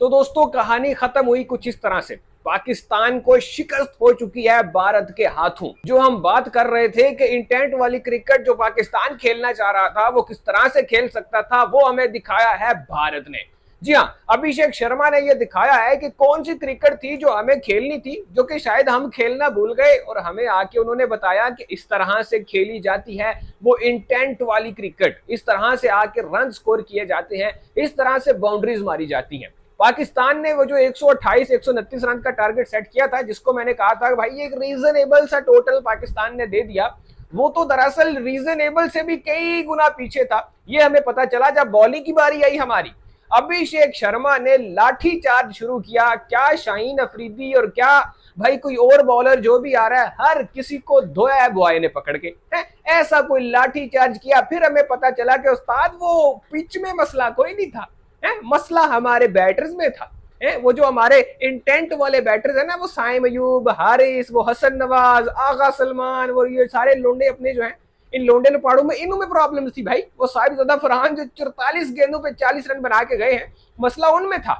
तो दोस्तों कहानी खत्म हुई कुछ इस तरह से। पाकिस्तान को शिकस्त हो चुकी है भारत के हाथों। जो हम बात कर रहे थे कि इंटेंट वाली क्रिकेट जो पाकिस्तान खेलना चाह रहा था वो किस तरह से खेल सकता था, वो हमें दिखाया है भारत ने। जी हाँ, अभिषेक शर्मा ने यह दिखाया है कि कौन सी क्रिकेट थी जो हमें खेलनी थी, जो कि शायद हम खेलना भूल गए, और हमें आके उन्होंने बताया कि इस तरह से खेली जाती है वो इंटेंट वाली क्रिकेट। इस तरह से आके रन स्कोर किए जाते हैं, इस तरह से बाउंड्रीज मारी जाती हैं। पाकिस्तान ने वो जो 128 129 रन का टारगेट सेट किया था, जिसको मैंने कहा था भाई एक रीजनेबल सा टोटल पाकिस्तान ने दे दिया, वो तो दरअसल रीजनेबल से भी कई गुना पीछे था। ये हमें पता चला जब बॉलिंग की बारी आई हमारी। अभिषेक शर्मा ने लाठी चार्ज शुरू किया। क्या शाहीन अफरीदी और क्या भाई कोई और बॉलर जो भी आ रहा है, हर किसी को धोया है बॉय ने पकड़ के है, ऐसा कोई लाठी चार्ज किया। फिर हमें पता चला कि उस्ताद वो पिच में मसला कोई नहीं था, है मसला हमारे बैटर्स में था। है वो जो हमारे इंटेंट वाले बैटर्स है ना, वो साइम अयूब, हारिस, वो हसन नवाज, आगा सलमान, वो ये सारे लोंडे अपने जो है, इन लोंडे ने पहाड़ों में इनमें प्रॉब्लम थी भाई। वो साहिब ज़्यादा फरहान जो 44 गेंदों पे 40 रन बना के गए हैं, मसला उनमें था।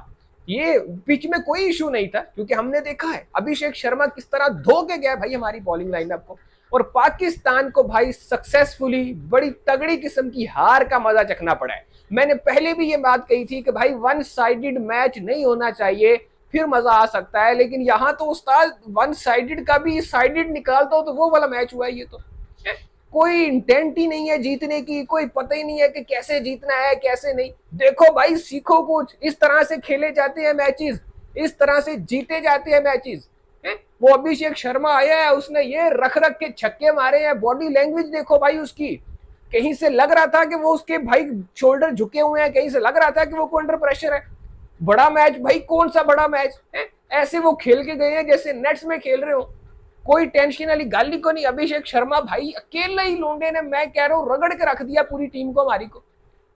ये पिच में कोई इशू नहीं था, क्योंकि हमने देखा है अभिषेक शर्मा किस तरह धो के गया भाई हमारी बॉलिंग लाइनअप को। और पाकिस्तान को भाई सक्सेसफुली बड़ी तगड़ी किस्म की हार का मजा चखना पड़ा है। मैंने पहले भी ये बात कही थी कि भाई वन साइडेड मैच नहीं होना चाहिए, फिर मजा आ सकता है। लेकिन यहां तो उस्ताद वन साइडेड का भी साइडेड निकालता हो तो वो वाला मैच हुआ है ये तो। कोई इंटेंट ही नहीं है जीतने की, कोई पता ही नहीं है कि कैसे जीतना है कैसे नहीं। देखो भाई सीखो कुछ, इस तरह से खेले जाते हैं मैचेस, इस तरह से जीते जाते हैं मैचेस। वो अभिषेक शर्मा आया है, उसने ये रख रख के छक्के मारे हैं। बॉडी लैंग्वेज देखो भाई उसकी, कहीं से लग रहा था कि वो उसके भाई शोल्डर झुके हुए हैं, कहीं से लग रहा था कि वो अंडर प्रेशर है। बड़ा मैच भाई, कौन सा बड़ा मैच है, ऐसे वो खेल के गए हैं जैसे नेट्स में खेल रहे हो। कोई टेंशन वाली गाली को नहीं। अभिषेक शर्मा भाई अकेले ही लोंडे ने, मैं कह रहा हूं, रगड़ के रख दिया पूरी टीम को हमारी को।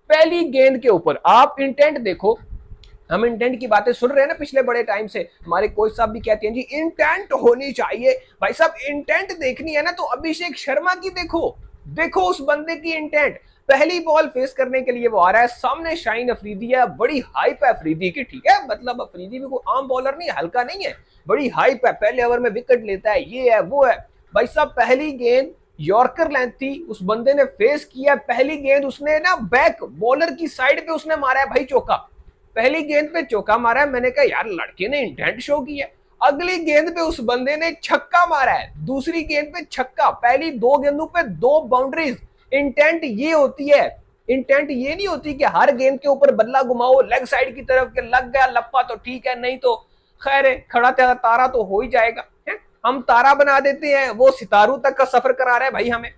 पहली गेंद के ऊपर आप इंटेंट देखो, हम इंटेंट की बातें सुन रहे हैं ना पिछले बड़े टाइम से, हमारे कोच साहब भी कहते हैं जी इंटेंट होनी चाहिए। भाई साहब इंटेंट देखनी है ना तो अभिषेक शर्मा की देखो, देखो उस बंदे की इंटेंट। पहली बॉल फेस करने के लिए वो आ रहा है, सामने शाहीन अफरीदी है, बड़ी हाइप है अफरीदी की, ठीक है, मतलब अफरीदी भी कोई आम बॉलर नहीं, हल्का नहीं है, बड़ी हाइप है, पहले ओवर में विकेट लेता है, ये है वो है। भाई साहब पहली गेंद यॉर्कर लेंथ थी, उस बंदे ने फेस किया, पहली गेंद उसने ना बैक बॉलर की साइड पे उसने मारा है भाई चौका। पहली गेंद पे चौका मारा है, मैंने कहा यार लड़के ने इंटेंट शो किया। अगली गेंद पे उस बंदे ने छक्का मारा है, दूसरी गेंद पे छक्का, पहली दो गेंदों पे दो बाउंड्रीज। इंटेंट ये होती है, इंटेंट ये नहीं होती कि हर गेंद के ऊपर बल्ला घुमाओ लेग साइड की तरफ के, लग गया लप्पा तो ठीक है, नहीं तो खैर है, खड़ा तारा तो हो ही जाएगा है? हम तारा बना देते हैं, वो सितारों तक का सफर करा रहे हैं भाई हमें।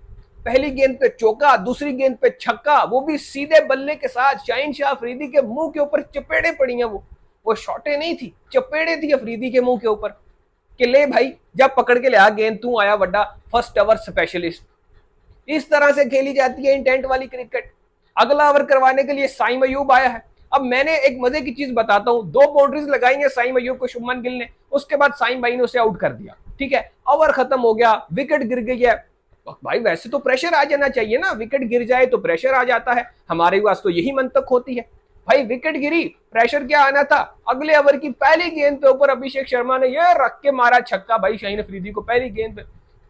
पहली गेंद पे चौका, दूसरी गेंद पे छक्का, वो भी सीधे बल्ले के साथ। शाहीन शाह अफरीदी के मुंह के ऊपर चपेड़े पड़ी हैं, वो शॉटे नहीं थी, चपेड़े थी अफरीदी के मुंह के ऊपर कि ले भाई जब पकड़ के ले आ गेंद, तू आया बड़ा फर्स्ट ओवर स्पेशलिस्ट। इस तरह से खेली जाती है इंटेंट वाली क्रिकेट। अगला ओवर करवाने के लिए साइम अयूब आया है। अब मैंने एक मजे की चीज बताता हूं, दो बाउंड्रीज लगाई है साइम अयूब को शुभमन गिल ने, उसके बाद साइम भाई ने उसे आउट कर दिया, ठीक है, ओवर खत्म हो गया, विकेट गिर गई है। भाई वैसे तो प्रेशर आ जाना चाहिए ना, विकेट गिर जाए तो प्रेशर आ जाता है, हमारे पास तो यही मंतक होती है। भाई विकेट गिरी, प्रेशर क्या आना था। अगले ओवर की पहली गेंद पे ऊपर अभिषेक शर्मा ने ये रख के मारा छक्का भाई शाहीन अफरीदी को पहली गेंद पे,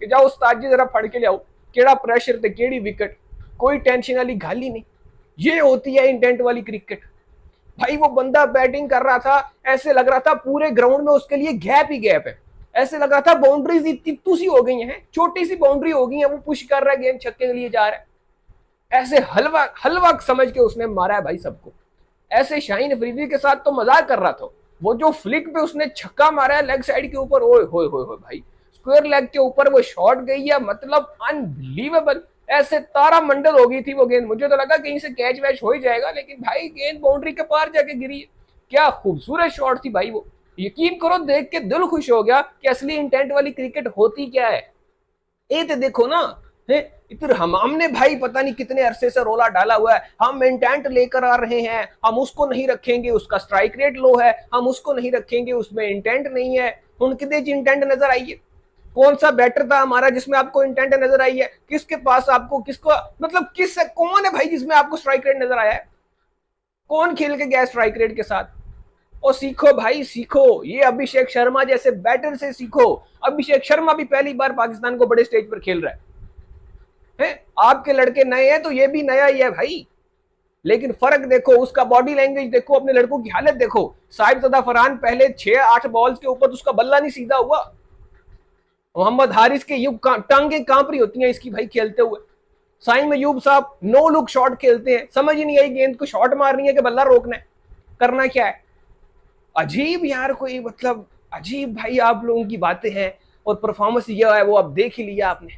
कि जाओ उस्ताद जी जरा फड़ के ले आओ, केड़ा प्रेशर थे, केड़ी विकेट, कोई टेंशन वाली गाली नहीं। ये होती है इंटेंट वाली क्रिकेट। भाई वो बंदा बैटिंग कर रहा था, ऐसे लग रहा था पूरे ग्राउंड में उसके लिए गैप ही गैप है, ऐसे लग रहा था बाउंड्रीज इतनी तुसी हो गई हैं, छोटी सी बाउंड्री हो गई है, वो पुश कर रहा है, गेंद छक्के के लिए जा रहा है, ऐसे हलवा हलवा समझ के उसने मारा है भाई सबको। ऐसे शाहीन अफरीदी के साथ तो मजाक कर रहा था, वो जो फ्लिक पे उसने छक्का मारा है लेग साइड के ऊपर, ओए होए होए भाई, स्क्वायर लेग के ऊपर वो शॉट गई है, मतलब अनबिलीवेबल, ऐसे तारा मंडल हो गई थी वो गेंद। मुझे तो लगा कहीं से कैच वैच हो ही जाएगा, लेकिन भाई गेंद बाउंड्री के पार जाके गिरी। क्या खूबसूरत शॉट थी भाई वो, यकीन करो देख के दिल खुश हो गया कि असली इंटेंट वाली क्रिकेट होती क्या है। ये तो देखो ना, इधर हमने भाई पता नहीं कितने अरसे से रोला डाला हुआ है, हम इंटेंट लेकर आ रहे हैं, हम उसको नहीं रखेंगे, उसका स्ट्राइक रेट लो है, हम उसको नहीं रखेंगे, उसमें इंटेंट नहीं है। उनके इंटेंट नजर आई है, कौन सा बैटर था हमारा जिसमें आपको इंटेंट नजर आई है, किसके पास आपको, किसको, मतलब कौन है भाई जिसमें आपको स्ट्राइक रेट नजर आया है, कौन खेल के गया स्ट्राइक रेट के साथ। और सीखो भाई सीखो, ये अभिषेक शर्मा जैसे बैटर से सीखो। अभिषेक शर्मा भी पहली बार पाकिस्तान को बड़े स्टेज पर खेल रहा है? आपके लड़के नए हैं तो ये भी नया ही है भाई, लेकिन फर्क देखो, उसका बॉडी लैंग्वेज देखो, अपने लड़कों की हालत देखो। साहिबजादा फरहान पहले 6-8 बॉल्स के ऊपर उसका बल्ला नहीं सीधा हुआ। मोहम्मद हारिस के टांगे कांप रही होती हैं इसकी भाई खेलते हुए। साइम अयूब साहब नो लुक शॉट खेलते हैं, समझ ही नहीं आई गेंद को शॉट मारनी है कि बल्ला रोकना है, करना क्या है। अजीब यार, कोई मतलब अजीब भाई आप लोगों की बातें हैं। और परफॉर्मेंस ये है वो अब देख ही लिया आपने।